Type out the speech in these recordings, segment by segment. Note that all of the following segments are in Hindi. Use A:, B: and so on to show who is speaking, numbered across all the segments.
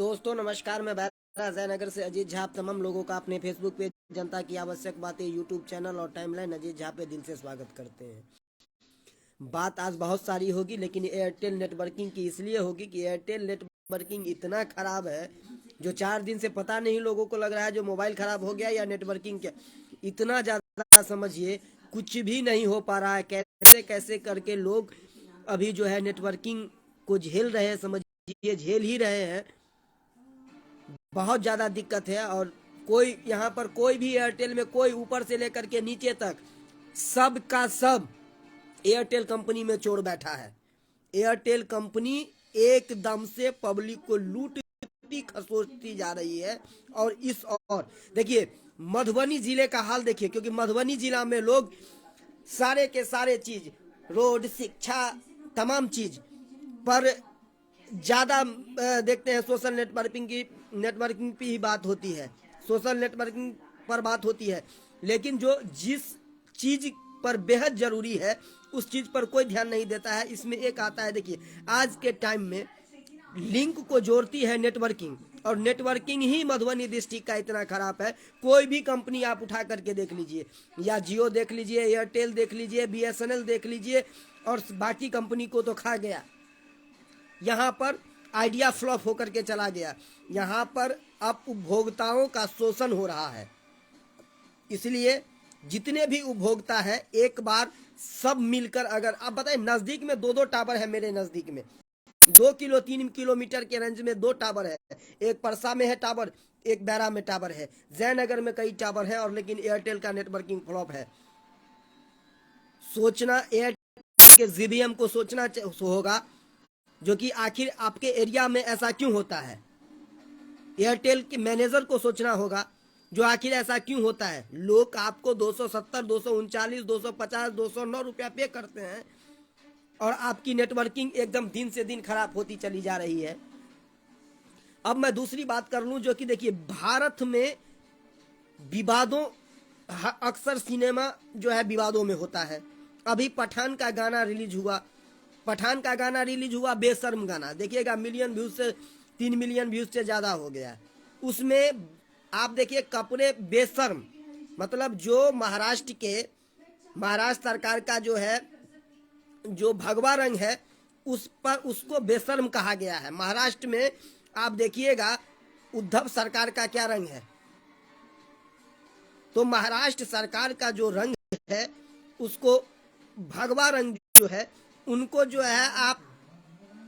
A: दोस्तों नमस्कार। मैं बैरा जयनगर से अजीत झा आप तमाम लोगों का अपने फेसबुक पेज जनता की आवश्यक बातें यूट्यूब चैनल और टाइमलाइन अजीत झा पे दिल से स्वागत करते हैं। बात आज बहुत सारी होगी, लेकिन एयरटेल नेटवर्किंग की इसलिए होगी कि एयरटेल नेटवर्किंग इतना खराब है जो 4 दिन से पता नहीं लोगों को लग रहा है जो मोबाइल खराब हो गया या नेटवर्किंग क्या। इतना ज़्यादा समझिए कुछ भी नहीं हो पा रहा है। कैसे कैसे करके लोग अभी जो है नेटवर्किंग को झेल रहे हैं, समझिए झेल ही रहे हैं। बहुत ज़्यादा दिक्कत है। और कोई यहाँ पर कोई भी एयरटेल में कोई ऊपर से लेकर के नीचे तक सब का सब एयरटेल कंपनी में चोर बैठा है। एयरटेल कंपनी एकदम से पब्लिक को लूटती खसोटती जा रही है। और देखिए मधुबनी जिले का हाल देखिए, क्योंकि मधुबनी जिला में लोग सारे के सारे चीज, रोड, शिक्षा, तमाम चीज पर ज़्यादा देखते हैं। सोशल नेटवर्किंग की ही बात होती है, सोशल नेटवर्किंग पर बात होती है, लेकिन जो जिस चीज़ पर बेहद ज़रूरी है उस चीज़ पर कोई ध्यान नहीं देता है। इसमें एक आता है, देखिए आज के टाइम में लिंक को जोड़ती है नेटवर्किंग, और नेटवर्किंग ही मधुबनी डिस्ट्रिक्ट का इतना खराब है। कोई भी कंपनी आप उठा करके देख लीजिए, या जियो देख लीजिए, एयरटेल देख लीजिए, BSNL देख लीजिए, और बाकी कंपनी को तो खा गया। यहाँ पर आइडिया फ्लॉप होकर के चला गया। यहाँ पर अब उपभोक्ताओं का शोषण हो रहा है। इसलिए जितने भी उपभोक्ता हैं एक बार सब मिलकर, अगर आप बताएं, नज़दीक में दो टावर है। मेरे नज़दीक में 2 किलोमीटर के रेंज में 2 टावर है। एक परसा में है टावर, एक बैरा में टावर है, जयनगर में कई टावर है, और लेकिन एयरटेल का नेटवर्किंग फ्लॉप है। सोचना एयरटेल के GBM को सोचना होगा, जो कि आखिर आपके एरिया में ऐसा क्यों होता है। एयरटेल के मैनेजर को सोचना होगा जो आखिर ऐसा क्यों होता है। लोग आपको 270, 239, 250, 209 रुपया पे करते हैं, और आपकी नेटवर्किंग एकदम दिन से दिन खराब होती चली जा रही है। अब मैं दूसरी बात कर लूं, जो कि देखिए भारत में विवादों, अक्सर सिनेमा जो है विवादों में होता है। अभी पठान का गाना रिलीज हुआ, बेशर्म गाना देखिएगा, मिलियन व्यूज से 3 मिलियन व्यूज से ज़्यादा हो गया। उसमें आप देखिए कपड़े बेशर्म, मतलब जो महाराष्ट्र सरकार का जो है, जो भगवा रंग है उस पर उसको बेशर्म कहा गया है। महाराष्ट्र में आप देखिएगा उद्धव सरकार का क्या रंग है, तो महाराष्ट्र सरकार का जो रंग है उसको भगवा रंग जो है, उनको जो है आप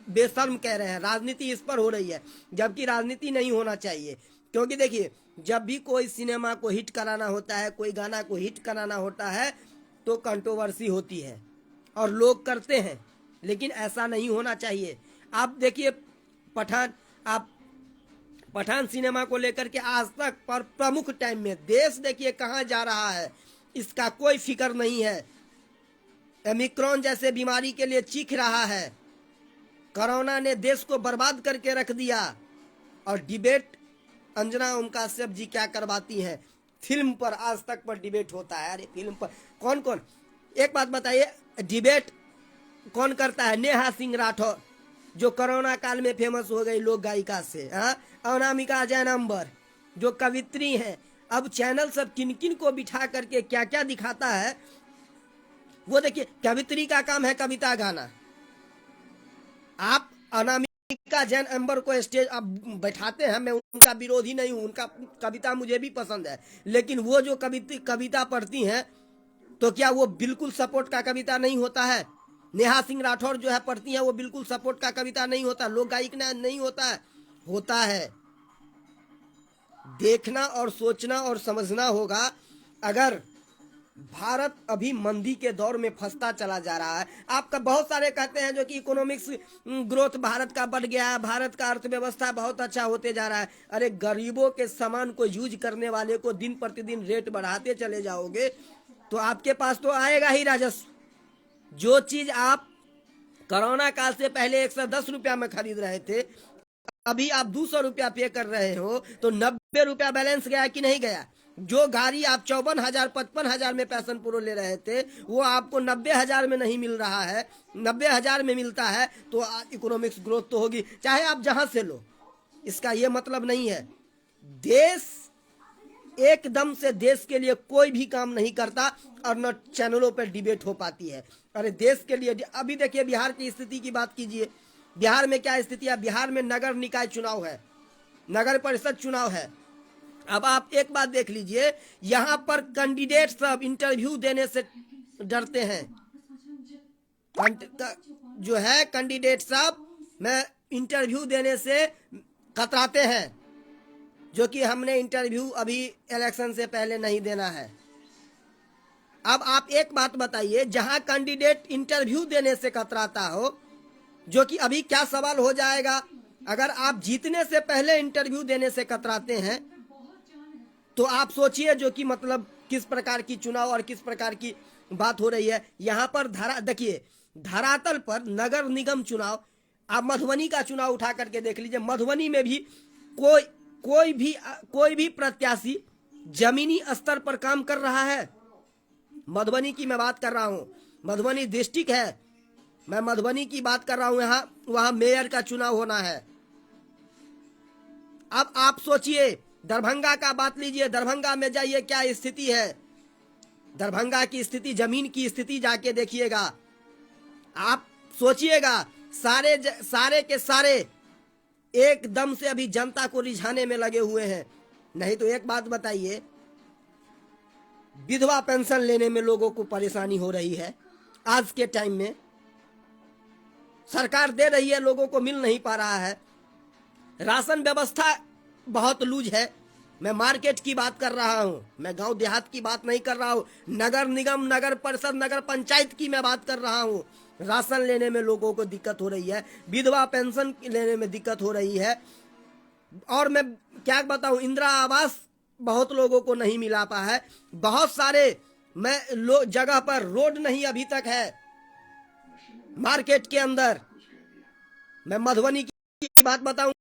A: बेशर्म कह रहे हैं। राजनीति इस पर हो रही है, जबकि राजनीति नहीं होना चाहिए। क्योंकि देखिए जब भी कोई सिनेमा को हिट कराना होता है, कोई गाना को हिट कराना होता है, तो कंट्रोवर्सी होती है और लोग करते हैं, लेकिन ऐसा नहीं होना चाहिए। आप देखिए पठान सिनेमा को लेकर के आज तक पर प्रमुख टाइम में देश देखिए कहाँ जा रहा है, इसका कोई फिक्र नहीं है। ओमिक्रॉन जैसे बीमारी के लिए चीख रहा है। कोरोना ने देश को बर्बाद करके रख दिया। और डिबेट अंजना ओम कश्यप जी क्या करवाती हैं, फिल्म पर आज तक पर डिबेट होता है। अरे फिल्म पर कौन कौन, एक बात बताइए, डिबेट कौन करता है? नेहा सिंह राठौर, जो कोरोना काल में फेमस हो गई लोक गायिका से, अनामिका जैनंबर जो कवित्री हैं। अब चैनल सब किन किन को बिठा करके क्या क्या दिखाता है वो देखिए। कवित्री का काम है कविता गाना। आप अनामिका जैन अंबर को स्टेज आप बैठाते हैं, मैं उनका विरोधी नहीं हूँ, उनका कविता मुझे भी पसंद है, लेकिन वो जो कविता पढ़ती हैं तो क्या वो बिल्कुल सपोर्ट का कविता नहीं होता है? नेहा सिंह राठौर जो है पढ़ती हैं वो बिल्कुल सपोर्ट का कविता नहीं होता, लोक गायिका नहीं होता है। होता है। देखना और सोचना और समझना होगा। अगर भारत अभी मंदी के दौर में फंसता चला जा रहा है, आपका बहुत सारे कहते हैं जो कि इकोनॉमिक्स ग्रोथ भारत का बढ़ गया है, भारत का अर्थव्यवस्था बहुत अच्छा होते जा रहा है। अरे गरीबों के सामान को यूज करने वाले को दिन प्रतिदिन रेट बढ़ाते चले जाओगे तो आपके पास तो आएगा ही राजस्व। जो चीज आप कोरोना काल से पहले 110 रुपया में खरीद रहे थे, अभी आप 200 रुपया पे कर रहे हो, तो 90 रुपया बैलेंस गया कि नहीं गया? जो गाड़ी आप 54,000 55,000 में पैशन प्रो ले रहे थे वो आपको 90,000 में नहीं मिल रहा है, 90,000 में मिलता है, तो इकोनॉमिक्स ग्रोथ तो होगी, चाहे आप जहां से लो। इसका ये मतलब नहीं है। देश एकदम से देश के लिए कोई भी काम नहीं करता और न चैनलों पर डिबेट हो पाती है। अरे देश के लिए अभी देखिए बिहार की स्थिति की बात कीजिए। बिहार में क्या स्थिति है? बिहार में नगर निकाय चुनाव है, नगर परिषद चुनाव है। अब आप एक बात देख लीजिए, यहाँ पर कैंडिडेट सब इंटरव्यू देने से डरते हैं। जो है कैंडिडेट सब मैं इंटरव्यू देने से कतराते हैं, जो कि हमने इंटरव्यू अभी इलेक्शन से पहले नहीं देना है। अब आप एक बात बताइए, जहां कैंडिडेट इंटरव्यू देने से कतराता हो, जो कि अभी क्या सवाल हो जाएगा, अगर आप जीतने से पहले इंटरव्यू देने से कतराते हैं तो आप सोचिए जो कि मतलब किस प्रकार की चुनाव और किस प्रकार की बात हो रही है। यहाँ पर देखिए धरातल पर नगर निगम चुनाव, आप मधुबनी का चुनाव उठा करके देख लीजिए। मधुबनी में भी कोई भी प्रत्याशी जमीनी स्तर पर काम कर रहा है। मधुबनी की मैं बात कर रहा हूँ, मधुबनी डिस्ट्रिक्ट है, मैं मधुबनी की बात कर रहा हूँ। यहाँ वहाँ मेयर का चुनाव होना है। अब आप सोचिए, दरभंगा का बात लीजिए, दरभंगा में जाइए क्या स्थिति है। दरभंगा की स्थिति, जमीन की स्थिति जाके देखिएगा, आप सोचिएगा। सारे के सारे एकदम से अभी जनता को रिझाने में लगे हुए हैं। नहीं तो एक बात बताइए, विधवा पेंशन लेने में लोगों को परेशानी हो रही है। आज के टाइम में सरकार दे रही है, लोगों को मिल नहीं पा रहा है। राशन व्यवस्था बहुत लूज है। मैं मार्केट की बात कर रहा हूं, मैं गांव देहात की बात नहीं कर रहा हूं। नगर निगम, नगर परिषद, नगर पंचायत की मैं बात कर रहा हूं। राशन लेने में लोगों को दिक्कत हो रही है, विधवा पेंशन लेने में दिक्कत हो रही है। और मैं क्या बताऊं, इंदिरा आवास बहुत लोगों को नहीं मिला पा है। बहुत सारे जगह पर रोड नहीं अभी तक है मार्केट के अंदर। मैं मधुबनी की बात बताऊं,